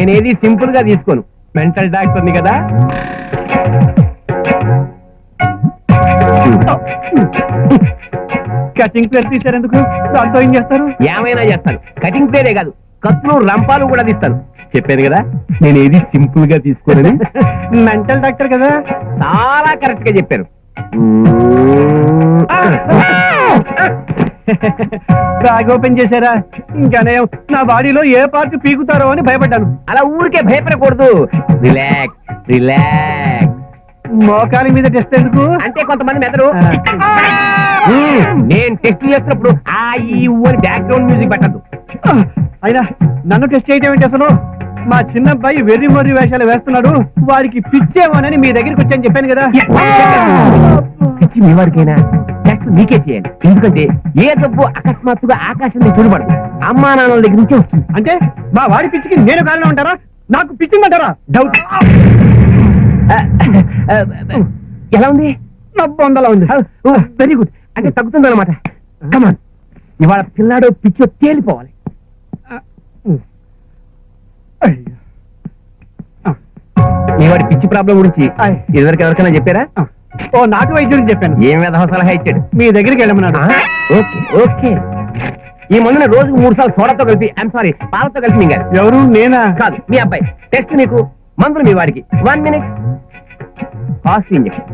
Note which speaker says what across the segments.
Speaker 1: నేనేది సింపుల్ గా తీసుకోను, మెంటల్ డాక్టర్ని కదా.
Speaker 2: కటింగ్ ప్లేట్ తీశారు ఎందుకు? దాంతో ఏం చేస్తారు?
Speaker 1: ఏమైనా చేస్తాను. కటింగ్ ప్లేటే కాదు, కత్తులు రంపాలు కూడా తీస్తాను. చెప్పాను కదా నేనేది సింపుల్ గా తీసుకోనని.
Speaker 2: మెంటల్ డాక్టర్ కదా.
Speaker 1: చాలా కరెక్ట్ గా చెప్పారు.
Speaker 2: బ్యాగ్ ఓపెన్ చేశారా? ఇంకానే నా బాడీలో ఏ పార్ట్ పీకుతారో అని భయపడ్డాను.
Speaker 1: అలా ఊరికే భయపడకూడదు. Relax relax.
Speaker 2: మోకాలి మీద టెస్ట్ ఎందుకు
Speaker 1: అంటే కొంతమంది మెదడు నేను టెస్ట్ చేస్తున్నప్పుడు ఆ ఈ ఊ అని బ్యాక్గ్రౌండ్ మ్యూజిక్ పెట్టద్దు.
Speaker 2: అయినా నన్ను టెస్ట్ చేయటం ఏంటి అసలు? మా చిన్నబ్బాయి వెర్రి మొర్రి వేషాలు వేస్తున్నాడు, వారికి పిచ్చేమోనని మీ దగ్గరికి వచ్చాను చెప్పాను కదా.
Speaker 1: పిచ్చి మీ వాడికైనా టెస్ట్ మీకే చేయాలి. ఎందుకంటే ఏ జబ్బు అకస్మాత్తుగా ఆకాశం నుంచి చూడబడదు, అమ్మా నాన్నల దగ్గర నుంచే వస్తుంది.
Speaker 2: అంటే మా వాడి పిచ్చికి నేను కారణం అంటారా? నాకు పిచ్చిందంటారా?
Speaker 1: డౌట్. ఎలా ఉంది?
Speaker 2: 90 ఉంది.
Speaker 1: Very good. అంటే తగ్గుతుంది అనమాట. కమాన్, ఇవాళ పిల్లాడు పిచ్చి తేలిపోవాలి. మీ వాడి పిచ్చి ప్రాబ్లం గురించి ఇదివరకు ఎవరికైనా చెప్పారా?
Speaker 2: ఓ నాటు వైద్యుడికి చెప్పాను.
Speaker 1: ఏం విధవ సలహా ఇచ్చాడు?
Speaker 2: మీ దగ్గరికి వెళ్ళమన్నాడు.
Speaker 1: Okay okay. ఈ మందుని రోజుకు 3 సార్లు సోడాతో కలిపి, ఐఎమ్ సారీ పాలతో కలిపి మింగారు.
Speaker 2: ఎవరు? నేనా?
Speaker 1: కాదు, మీ అబ్బాయి. టెస్ట్ నీకు, మందులు మీ వాడికి. 1 మినిట్. Fast injection.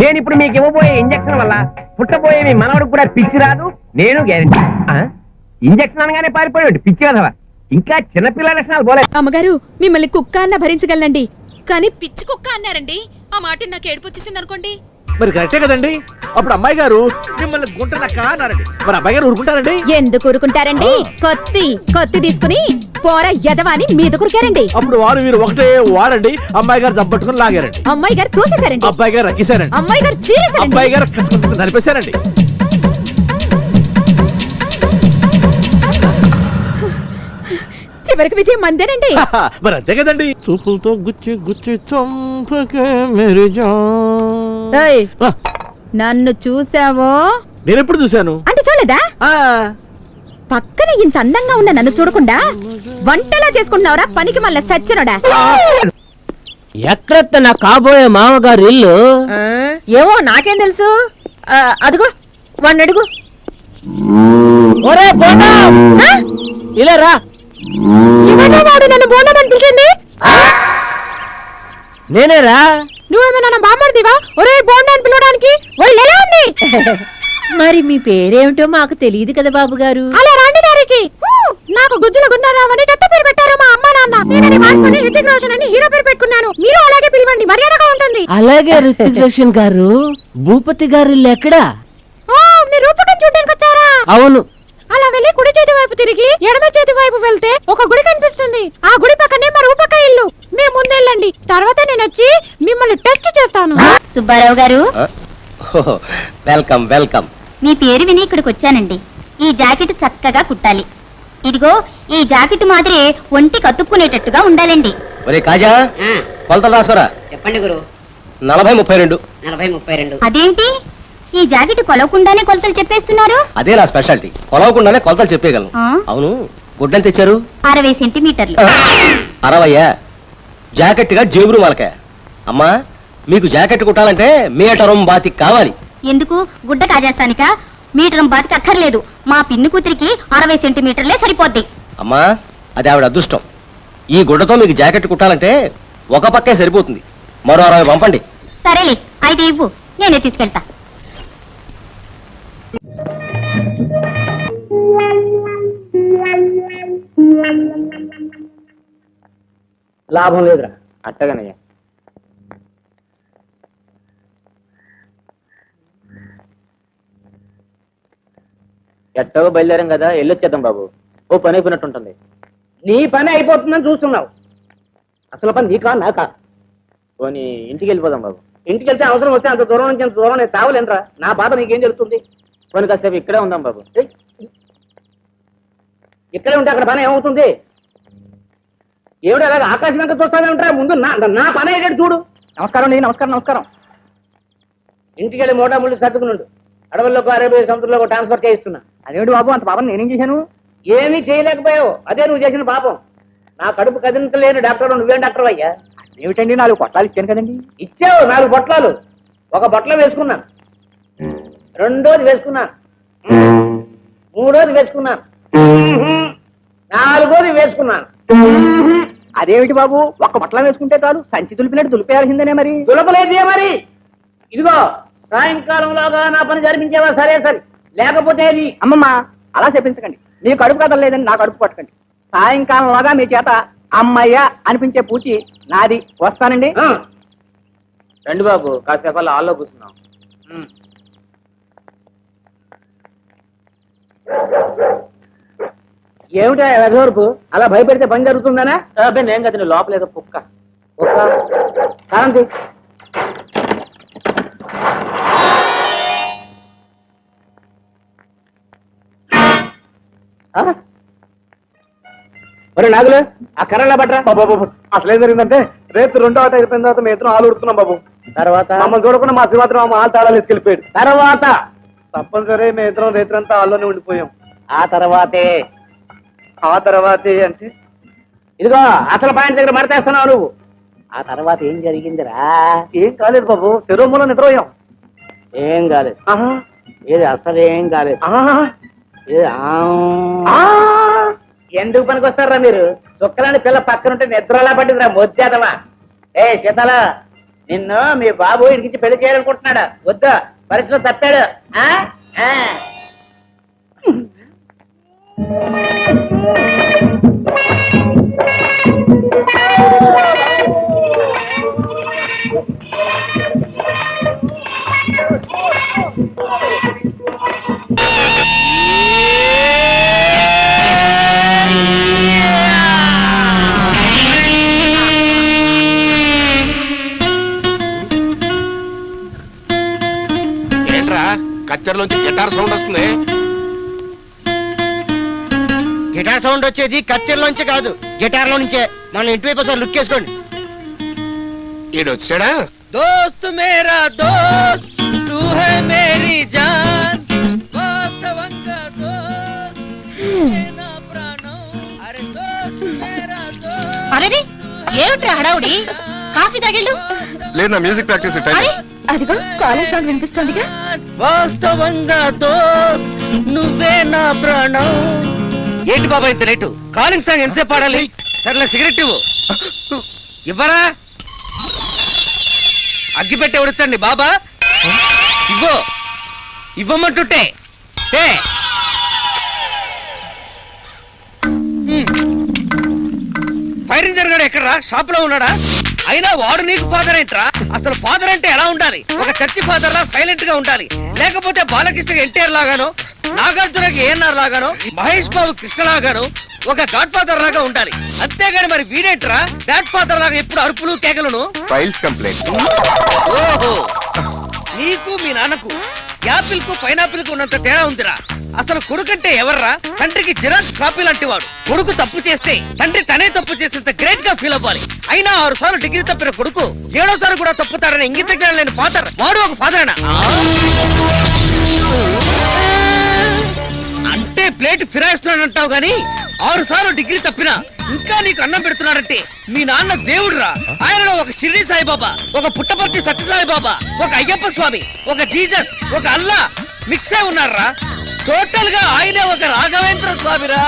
Speaker 1: నేను ఇప్పుడు మీకు ఇవ్వబోయే ఇంజక్షన్ వల్ల పుట్టబోయే మీ మనవడికి కూడా పిచ్చి రాదు, నేను గ్యారెంటీ. ఇంజక్షన్ అనగానే పారిపోయాడు పిచ్చి కదవా. ఇంకా చిన్నపిల్లల లక్షణాలు పోలేదు.
Speaker 3: అమ్మగారు, మిమ్మల్ని కుక్క అన్న భరించగలనండి, కానీ పిచ్చి కుక్క అన్నారండి. ఆ మాట నాకు ఏడుపు వచ్చేసింది అనుకోండి.
Speaker 4: మరి కరెక్టే కదండి. అప్పుడు అమ్మాయి గారు మిమ్మల్ని గుంటనక్క అన్నారండి. మరి అబ్బాయి గారు ఊరుకుంటారండి?
Speaker 3: ఎందుకు ఊరుకుంటారండి? కొత్తి తీసుకుని పోర ఎదవాని మీద కురికారండి.
Speaker 4: అప్పుడు వారు వీరు ఒకటే వాడండి. అమ్మాయి గారు జబ్బట్టుకుని లాగారండి.
Speaker 3: అమ్మాయి గారు తోసేశారండి.
Speaker 4: అబ్బాయి గారు రక్కేశారండి.
Speaker 3: అమ్మాయి గారు చీరేశారండి.
Speaker 4: అబ్బాయి గారు కసకస నలిపేశారండి.
Speaker 3: చివరికి విజయం మందేనండి.
Speaker 4: మరి అంతే కదండి. చూపులతో గుచ్చి గుచ్చి చంపకే మేరీ జాన్.
Speaker 3: ఏయ్, నన్ను చూసావో?
Speaker 4: నేను ఎప్పుడు చూశాను
Speaker 3: అంటే చూడలేదా? పక్కన ఇంత అందంగా ఉన్న నన్ను చూడకుండా వంటలా చేసుకుంటున్నావురా పనికి మళ్ళీ సచ్చినోడా?
Speaker 1: ఎక్కడ నా కాబోయే మామగారు ఇల్లు?
Speaker 3: ఏమో నాకేం తెలుసు. అదిగో వాడిని అడుగు.
Speaker 1: ఇలా రా.
Speaker 3: వాడు నన్ను బోండమని పిలిచింది.
Speaker 1: నేనేరా.
Speaker 3: నువ్వేమైనా బామ్మర్దివా? ఒరే బోండా అని పిలవడానికి ఒళ్ళు ఎలా ఉంది?
Speaker 5: మరి మీ పేరేమిటో మాకు తెలియదు కదా బాబు గారు.
Speaker 3: అలా రాండి దారికి. నాకు గుజ్జుల గున్నారావు అని చెత్త పేరు పెట్టారు మా అమ్మ నాన్న. నేనని మార్చుకుని రితిక్ రోషన్ అని హీరో పేరు పెట్టుకున్నాను. మీరు అలాగే పిలవండి, మర్యాదగా ఉంటుంది.
Speaker 5: అలాగే రితిక్ రోషన్ గారు. భూపతి గారు ఇల్లు ఎక్కడా?
Speaker 3: మీరు రూపకం చూడడానికి వచ్చారా?
Speaker 5: అవును.
Speaker 3: అలా వెళ్ళి కుడి చేతి వైపు తిరిగి ఎడమ చేతి వైపు వెళ్తే ఒక గుడి కనిపిస్తుంది. ఆ గుడి పక్కనే మా రూపక ఇల్లు. మీరు ముందెళ్ళండి, తర్వాత నేను వచ్చి మిమ్మల్ని టెస్ట్ చేస్తాను.
Speaker 6: సుబ్బారావు గారు,
Speaker 1: వెల్కమ్ వెల్కమ్.
Speaker 6: మీ పేరు విని ఇక్కడికి వచ్చానండి. ఈ జాకెట్ చక్కగా కుట్టాలి. ఇదిగో ఈ జాకెట్ మాదిరి ఒంటి కతుక్కునేటట్టుగా ఉండాలండి.
Speaker 1: ఒరే కాజా, కొలతలు రాసుకోరా.
Speaker 7: చెప్పండి గురు.
Speaker 1: 40-32.
Speaker 7: 40-32.
Speaker 6: అదేంటి ఈ జాకెట్ కొలవకుండానే కొలతలు చెప్పేస్తున్నారు?
Speaker 1: అదే నా స్పెషాలిటీ, కొలవకుండానే కొలతలు చెప్పేయగలను. అవును, గుడ్డని తెచ్చారు?
Speaker 6: 60 సెంటీమీటర్లు.
Speaker 1: 60? జాకెట్ గా జేబురు మాలకాయ. అమ్మా, మీకు జాకెట్ కుట్టాలంటే మీటరం బాతికి కావాలి.
Speaker 6: ఎందుకు? గుడ్డ కాజేస్తానిక? మీటరం బాతికి అక్కర్లేదు. మా పిన్ని కూతురికి 60 సెంటీమీటర్లే సరిపోద్ది.
Speaker 1: అమ్మా, అది ఆవిడ అదృష్టం. ఈ గుడ్డతో మీకు జాకెట్ కుట్టాలంటే ఒక పక్కే సరిపోతుంది. మరో 60 పంపండి.
Speaker 6: సరేలే, అయితే ఇవ్వు, నేనే తీసుకెళ్తా.
Speaker 7: లాభం లేదురా. అట్టగానయ్యా. ఎట్టగో బయలుదేరాం కదా, వెళ్ళొచ్చేద్దాం బాబు. ఓ పని అయిపోయినట్టుంటుంది. నీ పని అయిపోతుందని చూస్తున్నావు. అసలు పని నీకా నాకా? పోనీ ఇంటికి వెళ్ళిపోదాం బాబు. ఇంటికి వెళ్తే అవసరం వస్తే అంత దూరం నుంచి అంత దూరం నేను తావలేనరా. నా బాధ నీకేం జరుగుతుంది? పోనీ కాసేపు ఇక్కడే ఉందాం బాబు. ఇక్కడే ఉంటే అక్కడ పని ఏమవుతుంది? ఏమిటి అలాగే ఆకాశం వెంట చూస్తానే ఉంటారా? ముందు నా పని అయ్యేటట్టు చూడు. నమస్కారం. నమస్కారం. ఇంటికి వెళ్ళి మోటా ముళ్ళు సర్దుకున్నాడు. అడవుల్లోకి అరేబియా సముద్రంలో ట్రాన్స్ఫర్ చేయిస్తున్నా. అదేమిటి బాబు, అంత పాపం నేనేం చేశాను? ఏమీ చేయలేకపోయావు, అదే నువ్వు చేసిన పాపం. నా కడుపు కదిలించలేని డాక్టర్ నువ్వేం డాక్టర్ అయ్యా?
Speaker 2: ఏమిటండి 4 పొట్లాలు ఇచ్చాను కదండి.
Speaker 7: ఇచ్చావు 4 పొట్లాలు. ఒక పొట్ల వేసుకున్నాను, రెండోది వేసుకున్నాను, మూడోది వేసుకున్నాను, నాలుగోది వేసుకున్నాను.
Speaker 2: అదేమిటి బాబు, ఒక్క పొట్లం వేసుకుంటే చాలు, సంచి దులిపినట్టు దులిపేయాల్సిందేనే మరి.
Speaker 7: దులపలేదే మరి. ఇదిగో సాయంకాలంలోగా నా పని జరిపించేవా? సరే సరే, లేకపోతే అది.
Speaker 2: అమ్మమ్మ అలా చెప్పించకండి, మీ కడుపు కథలు లేదని నా కడుపు పట్టకండి. సాయంకాలంలోగా మీ చేత అమ్మయ్య అనిపించే పూచి నాది. వస్తానండి.
Speaker 7: రండి బాబు, కాసేపు అలా హాల్లో కూర్చున్నాం. ఏమిటా వెదవరపు? అలా భయపెడితే పని జరుగుతుందనా? అబ్బాయి నేను కదా, నువ్వు లోపల ఏదో కుక్క కాంతి. ఒరే నాగులు, ఆ కర్రలా పట్రా.
Speaker 2: బాబు అసలు ఏం జరిగిందంటే, రేపు 2వ ఆట అయిపోయిన తర్వాత మేము ఇద్దరం హాలు ఉడుతున్నాం బాబు.
Speaker 7: తర్వాత
Speaker 2: మమ్మల్ని చూడకుండా మా శివాత్రం హాల్ తాళాలు ఎత్తుకెళ్ళిపోయాడు.
Speaker 7: తర్వాత
Speaker 2: తప్పనిసరి మేము ఇద్దరం రేత్రంతా హాల్లోనే ఉండిపోయాం.
Speaker 7: ఆ తర్వాతే
Speaker 2: ఆ తర్వాతే అంటే
Speaker 7: ఇదిగో అసలు పాయింట్ దగ్గర మడతేస్తున్నావు నువ్వు. ఆ తర్వాత ఏం జరిగిందిరా?
Speaker 2: ఏం కాలేదు బాబు, శరీరంలో నిద్రపోయాం.
Speaker 7: ఏం కాలేదు. ఏది అసలు ఏం కాలేదు. ఏది ఎందుకు పనికి వస్తారా మీరు? చుక్కలాంటి పిల్ల పక్కనుంటే నిద్రలా పట్టిందిరా మొద్దేదవా. ఏ శీతల, నిన్ను మీ బాబు ఇడికించి పెళ్లి చేయాలనుకుంటున్నాడా? వద్దా, పరిస్థితిలో తప్పాడు.
Speaker 8: ఏంట్రా కత్తెరలోంచి గిటార్ సౌండ్ వస్తుంది?
Speaker 9: గిటార్ సౌండ్ వచ్చేది కత్తెరలోంచి కాదు, గిటార్ లో నుంచే. మన ఇంటి వైపు ఒకసారి లుక్ వేసుకోండి.
Speaker 8: ఈడు వచ్చాడా?
Speaker 4: दोस्त मेरा दोस्त तू है मेरी जान वास्तवंगा दोस्त నా ప్రాణం అరే दोस्त मेरा दोस्त.
Speaker 3: అరే ఏమిట్రా హడావుడి? కాఫీ తాగిళ్ళు.
Speaker 8: లేదు, నా మ్యూజిక్ ప్రాక్టీస్ టైం.
Speaker 3: అరే అదిగో కాలేజ్ సాంగ్ వినిపిస్తోందిగా.
Speaker 4: వాస్తవంగా దోస్త్ నువ్వే నా ప్రాణం. ఏంటి బాబా ఇంత రేటు? కాలింగ్ సాంగ్ ఎంతసేపు పాడాలి? సర్లే సిగరెట్ ఇవ్వు. ఇవ్వరా? అగ్గి పెట్టి ఎవడుతండి బాబా? ఇవ్వు, ఇవ్వమంటుంటే. ఫైర్ ఇంజన్ గారు ఎక్కడరా? షాప్ లో ఉన్నాడా? అయినా వాడు నీకు ఫాదర్ ఏంట్రా? అసలు ఫాదర్ అంటే ఎలా ఉండాలి? ఒక చర్చి ఫాదర్ లా సైలెంట్ గా ఉండాలి. లేకపోతే బాలకృష్ణ ఎన్టీఆర్ లాగానో, నాగార్జునకి ఏఎన్ఆర్ లాగానో, మహేష్ బాబు కృష్ణ లాగానో ఒక గాడ్ ఫాదర్ లాగా ఉండాలి. అంతేగాని మరి వీడేంట్రా డాడ్ ఫాదర్ లాగా ఎప్పుడు అరుపులు కేకలను?
Speaker 8: Files complaint.
Speaker 4: ఓహో, నీకు మీ నాన్నకు యాపిల్ కు పైనాపిల్ కు ఉన్నంత తేడా ఉందిరా. అసలు కొడుకంటే ఎవర్రా? తండ్రికి జిరాక్స్ కాపీ లాంటి వాడు. కొడుకు తప్పు చేస్తే తండ్రి తనే తప్పు చేసేంత గ్రేట్ గా ఫీల్ అవ్వాలి. అయినా 6 సార్లు డిగ్రీ తప్పిన కొడుకు 7వ సారి కూడా తప్పుతారని ఇంగిత జ్ఞానం లేని ఫాదర్ వాడు ఒక ఫాదరేనా? అంటే ప్లేట్ ఫిరాయిస్తున్నాడంటావు గాని 6 సార్లు డిగ్రీ తప్పినా ఇంకా నీకు అన్నం పెడుతున్నాడంటే మీ నాన్న దేవుడురా. ఆయనలో ఒక షిరిడి సాయిబాబా, ఒక పుట్టపర్తి సత్యసాయిబాబా, ఒక అయ్యప్ప స్వామి, ఒక జీసస్, ఒక అల్లా మిక్స్ అయి ఉన్నారా. టోటల్ గా ఆయనే ఒక రాఘవేంద్ర స్వామిరా.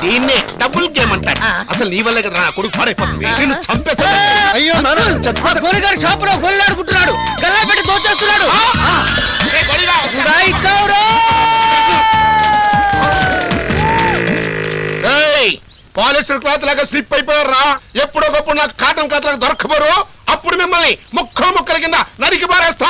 Speaker 8: దీన్నే డబుల్ గేమ్ అంటారు. అసలు నీ వల్ల కదా నా కొడుకు పాడైపోతుంది. నిన్ను చంపేస్తాను. అయ్యో
Speaker 4: గోలిగాడు షాప్ లో గోలిలాడుకుంటున్నాడు, గల్లా పెట్టి దోచేస్తున్నాడు.
Speaker 8: పాలిస్టర్ క్లాత్ లాగా స్లిప్ అయిపోయారా? ఎప్పుడోకప్పుడు నాకు కాటన్ క్లాత్ లాగా దొరకబోరు. అప్పుడు మిమ్మల్ని ముక్కలు ముక్కల కింద నరికి పారేస్తా.